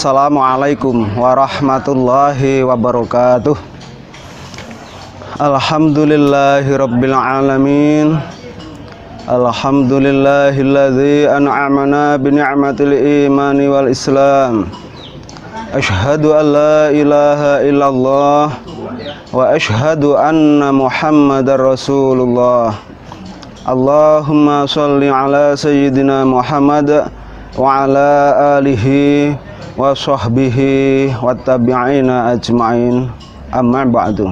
Assalamualaikum warahmatullahi wabarakatuh. Alhamdulillahirabbil alamin. Alhamdulillahilladzi an'amana bi ni'matil imani wal islam. Asyhadu an la ilaha illallah wa asyhadu anna Muhammadar Rasulullah. Allahumma shalli ala sayyidina Muhammad wa ala alihi wa sahbihi wa tabi'ina ajma'in, amma ba'du.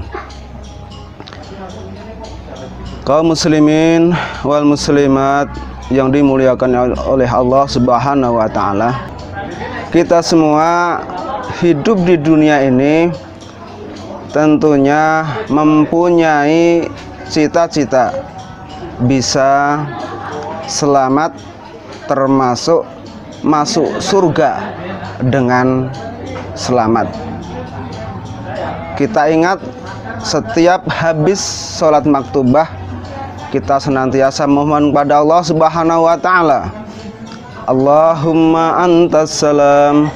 Kaum muslimin wal muslimat yang dimuliakan oleh Allah Subhanahu wa ta'ala, kita semua hidup di dunia ini tentunya mempunyai cita-cita bisa selamat, termasuk masuk surga dengan selamat. Kita ingat setiap habis sholat maktubah kita senantiasa mohon pada Allah Subhanahu wa ta'ala, Allahumma antas salam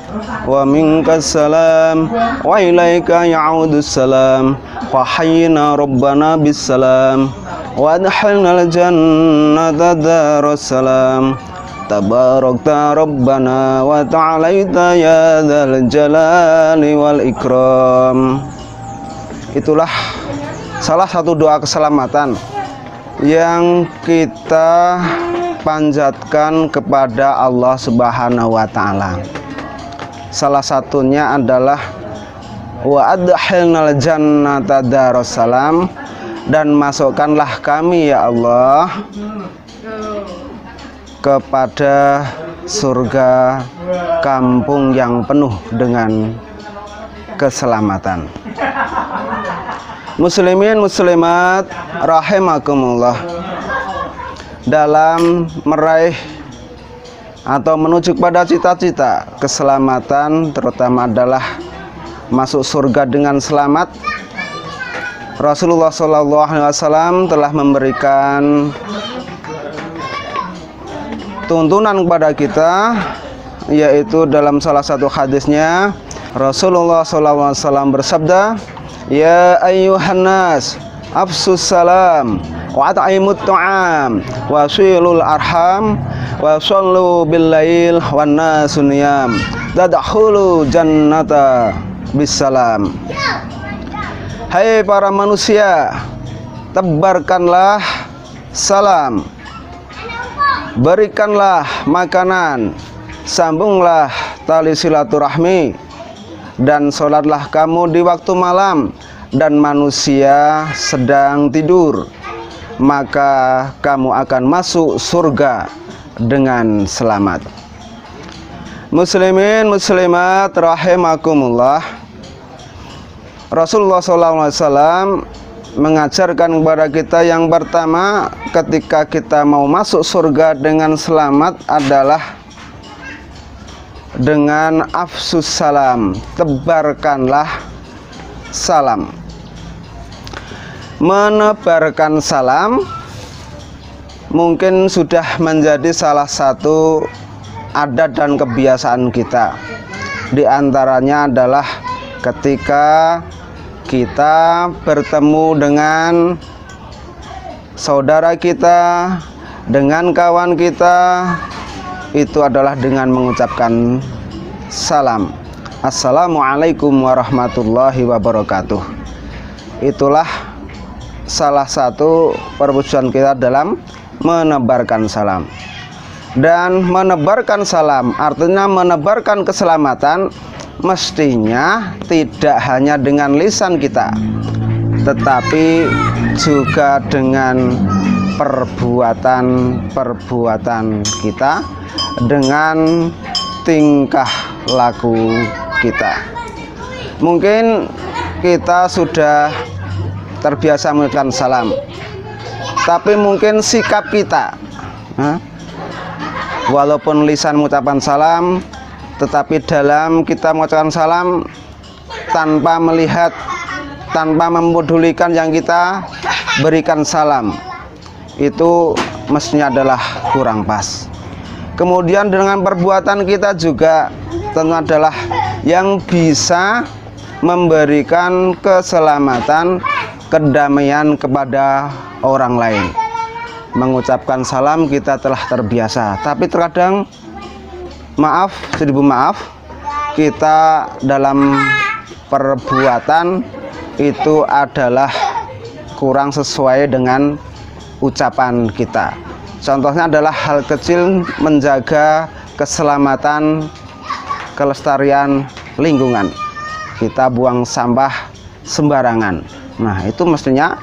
wa minkas salam wa ilaika ya'udus salam wa hayyina rabbana bis salam wa adkhilnal jannata daras salam tabarakta rabbana wa ta'alaita ya dzal jalali wal ikram. Itulah salah satu doa keselamatan yang kita panjatkan kepada Allah Subhanahu wa ta'ala. Salah satunya adalah wa adkhilnal jannata daras salam, dan masukkanlah kami ya Allah kepada surga kampung yang penuh dengan keselamatan. Muslimin muslimat rahimakumullah, dalam meraih atau menuju kepada cita-cita keselamatan, terutama adalah masuk surga dengan selamat, Rasulullah SAW telah memberikan tuntunan kepada kita, yaitu dalam salah satu hadisnya Rasulullah SAW bersabda, ya ayyuhan nas afsus salam wa at'imut ta'am wa silul arham wa shallu bil lail wan nasu niyam tadkhulu jannata bisalam. Hai para manusia, tebarkanlah salam, berikanlah makanan, sambunglah tali silaturahmi, dan sholatlah kamu di waktu malam dan manusia sedang tidur, maka kamu akan masuk surga dengan selamat. Muslimin muslimat rahimakumullah, Rasulullah SAW mengajarkan kepada kita yang pertama ketika kita mau masuk surga dengan selamat adalah dengan afsus salam, tebarkanlah salam. Menebarkan salam mungkin sudah menjadi salah satu adat dan kebiasaan kita. Di antaranya adalah ketika kita bertemu dengan saudara kita, dengan kawan kita, itu adalah dengan mengucapkan salam, assalamualaikum warahmatullahi wabarakatuh. Itulah salah satu perwujudan kita dalam menebarkan salam. Dan menebarkan salam artinya menebarkan keselamatan, mestinya tidak hanya dengan lisan kita, tetapi juga dengan perbuatan kita, dengan tingkah laku kita. Mungkin kita sudah terbiasa mengucapkan salam, tapi mungkin sikap kita, walaupun lisan mengucapkan salam, tetapi dalam kita mengucapkan salam tanpa melihat, tanpa mempedulikan yang kita berikan salam, itu mestinya adalah kurang pas. Kemudian dengan perbuatan kita juga tentu adalah yang bisa memberikan keselamatan, kedamaian kepada orang lain. Mengucapkan salam kita telah terbiasa, tapi terkadang maaf, seribu maaf, kita dalam perbuatan itu adalah kurang sesuai dengan ucapan kita. Contohnya adalah hal kecil menjaga keselamatan, kelestarian lingkungan. Kita buang sampah sembarangan. Nah, itu mestinya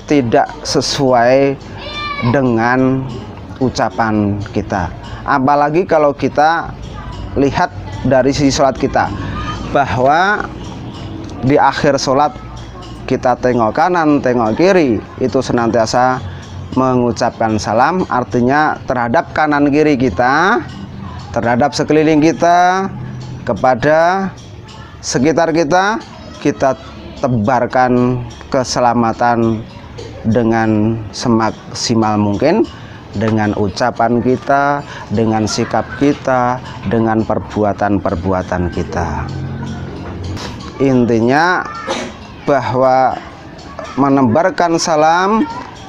tidak sesuai dengan ucapan kita. Apalagi kalau kita lihat dari sisi sholat kita, bahwa di akhir sholat kita tengok kanan, tengok kiri, itu senantiasa mengucapkan salam. Artinya terhadap kanan kiri kita, terhadap sekeliling kita, kepada sekitar kita, kita tebarkan keselamatan dengan semaksimal mungkin, dengan ucapan kita, dengan sikap kita, dengan perbuatan-perbuatan kita. Intinya bahwa menebarkan salam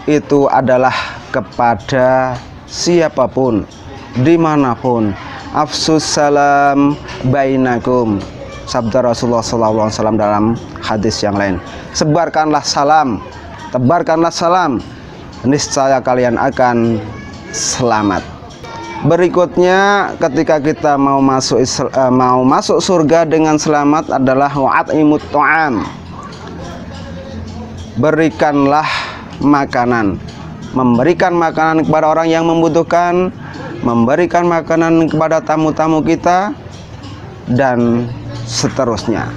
itu adalah kepada siapapun, dimanapun. Afsus salam bainakum, sabda Rasulullah SAW dalam hadis yang lain. Sebarkanlah salam, tebarkanlah salam, niscaya kalian akan selamat. Berikutnya, ketika kita mau masuk surga dengan selamat adalah wa'at'imut ta'am. Berikanlah makanan, memberikan makanan kepada orang yang membutuhkan, memberikan makanan kepada tamu-tamu kita, dan seterusnya.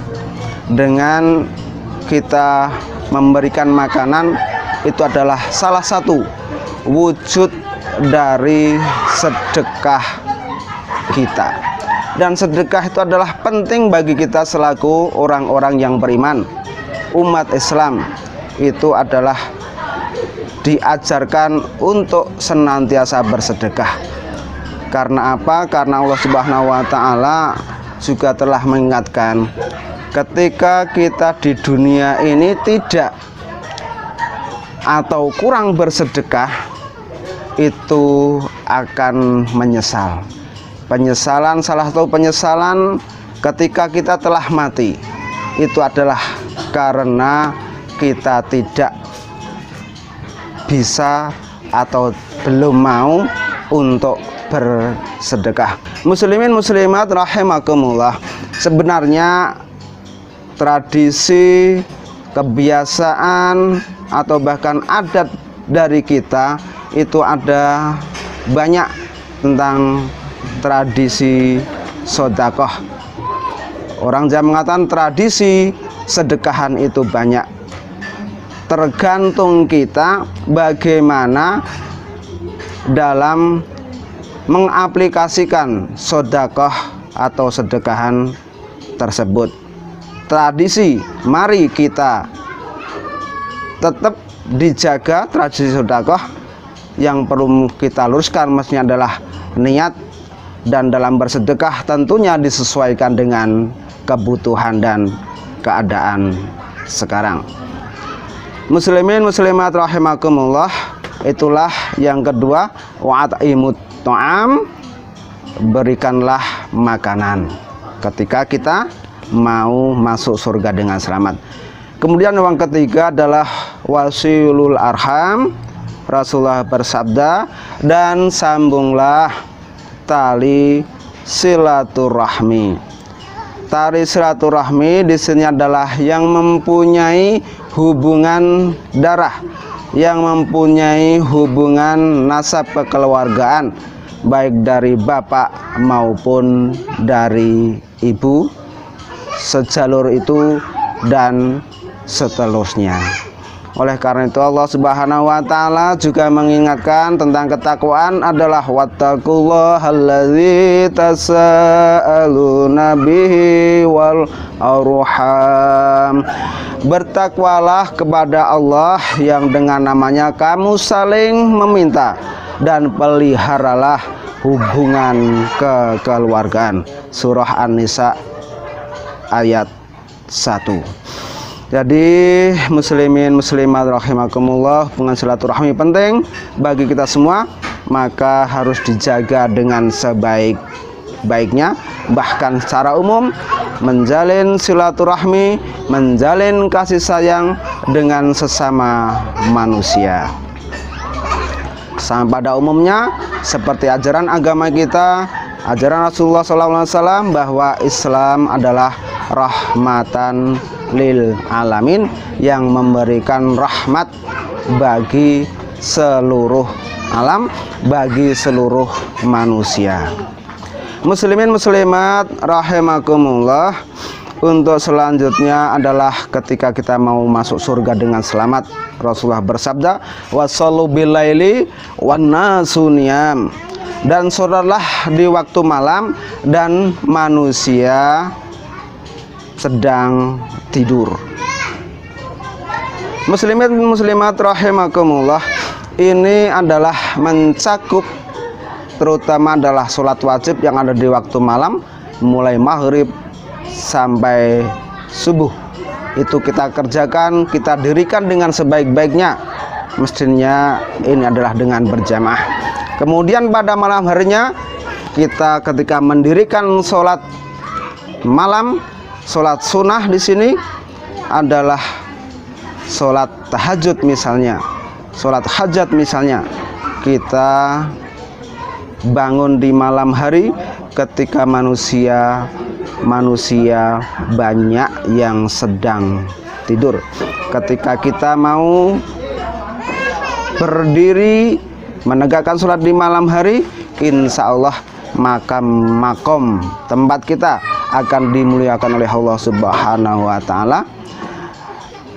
Dengan kita memberikan makanan, itu adalah salah satu wujud dari sedekah kita. Dan sedekah itu adalah penting bagi kita selaku orang-orang yang beriman. Umat Islam itu adalah diajarkan untuk senantiasa bersedekah. Karena apa? Karena Allah Subhanahu wa Ta'ala juga telah mengingatkan, ketika kita di dunia ini tidak atau kurang bersedekah, itu akan menyesal. Penyesalan, salah satu penyesalan ketika kita telah mati, itu adalah karena kita tidak bisa atau belum mau untuk bersedekah. Muslimin muslimat rahimakumullah, sebenarnya tradisi, kebiasaan, atau bahkan adat dari kita itu ada banyak tentang tradisi sedekah. Orang Jawa mengatakan tradisi sedekahan itu banyak. Tergantung kita bagaimana dalam mengaplikasikan sedekah atau sedekahan tersebut. Tradisi, mari kita tetap dijaga tradisi sedekah. Yang perlu kita luruskan mestinya adalah niat, dan dalam bersedekah tentunya disesuaikan dengan kebutuhan dan keadaan sekarang. Muslimin muslimat rahimakumullah, itulah yang kedua, wa'at'imut ta'am, berikanlah makanan ketika kita mau masuk surga dengan selamat. Kemudian yang ketiga adalah wasilul arham. Rasulullah bersabda, dan sambunglah tali silaturahmi. Tali silaturahmi di sini adalah yang mempunyai hubungan darah, yang mempunyai hubungan nasab kekeluargaan, baik dari bapak maupun dari ibu, sejalur itu dan seterusnya. Oleh karena itu Allah Subhanahu wa Ta'ala juga mengingatkan tentang ketakwaan adalah wattaqullahallazi tasaaluna bihi wal arham. Bertakwalah kepada Allah yang dengan namanya kamu saling meminta, dan peliharalah hubungan kekeluargaan. Surah An-Nisa ayat 1. Jadi muslimin muslimat rahimakumullah, hubungan silaturahmi penting bagi kita semua, maka harus dijaga dengan sebaik-baiknya. Bahkan secara umum menjalin silaturahmi, menjalin kasih sayang dengan sesama manusia. Pada umumnya seperti ajaran agama kita, ajaran Rasulullah SAW, bahwa Islam adalah rahmatan lil alamin, yang memberikan rahmat bagi seluruh alam, bagi seluruh manusia. Muslimin muslimat rahimakumullah, untuk selanjutnya adalah ketika kita mau masuk surga dengan selamat. Rasulullah bersabda, wasallu bilaili wan nasu niyam, dan salatlah di waktu malam dan manusia sedang tidur. Muslimin muslimat rahimakumullah, ini adalah mencakup terutama adalah sholat wajib yang ada di waktu malam, mulai maghrib sampai subuh. Itu kita kerjakan, kita dirikan dengan sebaik-baiknya. Mestinya ini adalah dengan berjamaah. Kemudian pada malam harinya, kita ketika mendirikan sholat malam, sholat sunnah di sini adalah sholat tahajud misalnya, sholat hajat misalnya. Kita bangun di malam hari ketika manusia banyak yang sedang tidur. Ketika kita mau berdiri menegakkan sholat di malam hari, insya Allah makom tempat kita akan dimuliakan oleh Allah Subhanahu wa Ta'ala.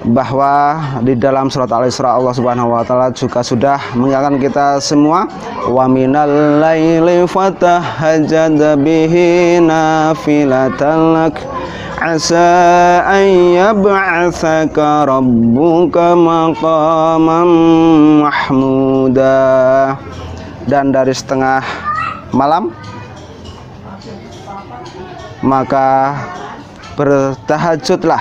Bahwa di dalam surat Al-Isra Allah Subhanahu wa Ta'ala juga sudah mengingatkan kita semua, wa minal laili fatahajjad bihi nafilatan lak asa an yab'atsaka rabbuka maqaman mahmuda. Dan dari setengah malam maka bertahajudlah,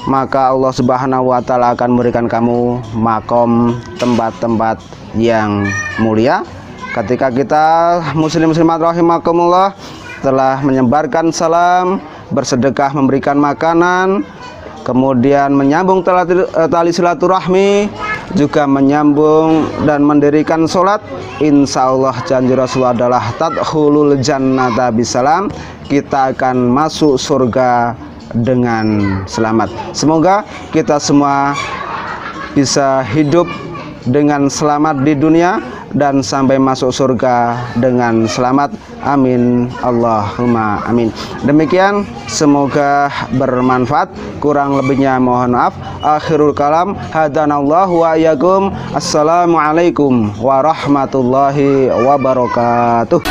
maka Allah Subhanahu wa Ta'ala akan memberikan kamu makom, tempat-tempat yang mulia. Ketika kita muslim muslimat rahimakumullah telah menyebarkan salam, bersedekah, memberikan makanan, kemudian menyambung tali silaturahmi, juga menyambung dan mendirikan sholat, insya Allah janji Rasulullah adalah tadkhulul jannata bisalam, kita akan masuk surga dengan selamat. Semoga kita semua bisa hidup dengan selamat di dunia dan sampai masuk surga dengan selamat. Amin Allahumma amin. Demikian, semoga bermanfaat. Kurang lebihnya mohon maaf. Akhirul kalam, hadanallahu wa iyyakum. Assalamualaikum warahmatullahi wabarakatuh.